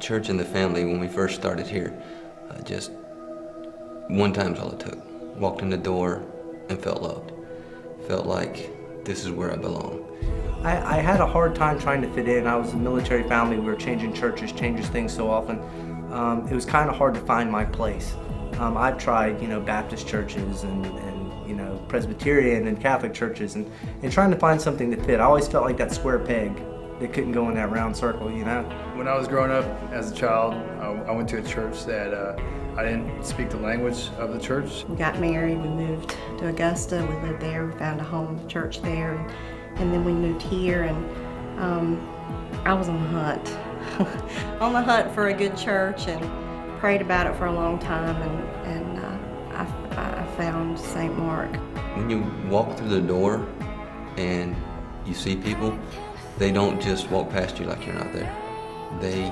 church and the family, when we first started here, just one time's all it took. Walked in the door and felt loved. Felt like this is where I belong. I had a hard time trying to fit in. I was a military family. We were changing churches, changes things so often. It was kind of hard to find my place. I've tried, Baptist churches and Presbyterian and Catholic churches and trying to find something to fit. I always felt like that square peg that couldn't go in that round circle, When I was growing up as a child, I went to a church that I didn't speak the language of the church. We got married, we moved to Augusta, we lived there, we found a home church there, and then we moved here, and I was on the hunt. On the hunt for a good church, and prayed about it for a long time, and I found St. Mark. When you walk through the door and you see people, they don't just walk past you like you're not there. They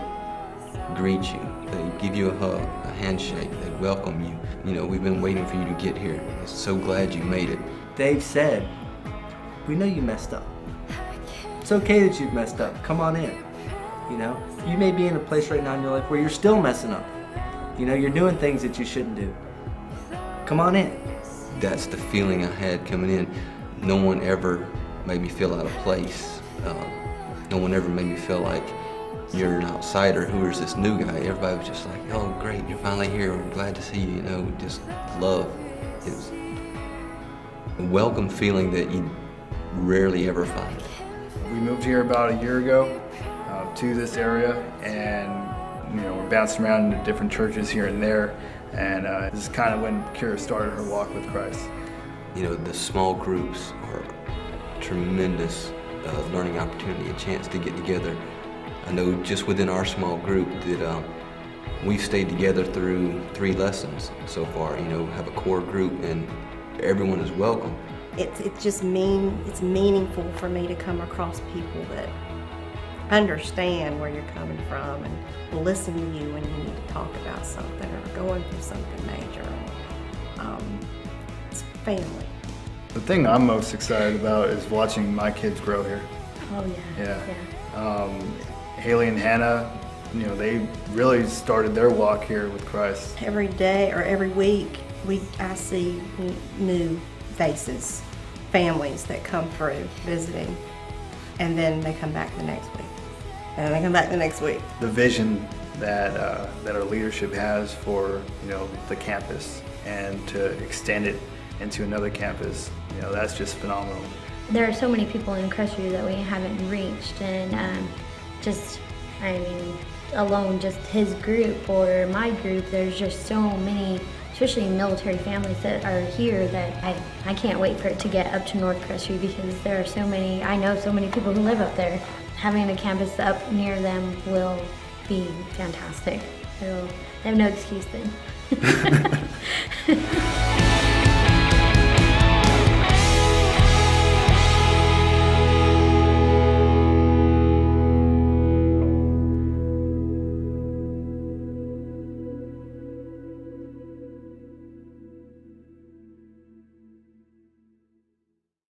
greet you, they give you a hug, a handshake, they welcome you. We've been waiting for you to get here. We're so glad you made it. Dave said, we know you messed up. It's okay that you've messed up. Come on in. You may be in a place right now in your life where you're still messing up. You're doing things that you shouldn't do. Come on in. That's the feeling I had coming in. No one ever made me feel out of place. No one ever made me feel like you're an outsider. Who is this new guy? Everybody was just like, oh great, you're finally here. We're glad to see you. Just love. It's a welcome feeling that you rarely ever find. We moved here about a year ago to this area, and we're bouncing around to different churches here and there, and this is kind of when Kira started her walk with Christ. The small groups are a tremendous learning opportunity, a chance to get together. I know just within our small group that we've stayed together through 3 lessons so far. Have a core group, and everyone is welcome. It's meaningful for me to come across people that understand where you're coming from and will listen to you when you need to talk about something or going through something major. It's family. The thing I'm most excited about is watching my kids grow here. Oh yeah. Yeah. Haley and Hannah, they really started their walk here with Christ. Every day or every week, I see new faces, families that come through visiting, and then they come back the next week. And then they come back the next week. The vision that our leadership has for the campus, and to extend it into another campus, that's just phenomenal. There are so many people in Crestview that we haven't reached, and alone just his group or my group, there's just so many, especially military families that are here, that I can't wait for it to get up to North Crestview, because there are so many, I know so many people who live up there. Having a campus up near them will be fantastic. They have no excuse then.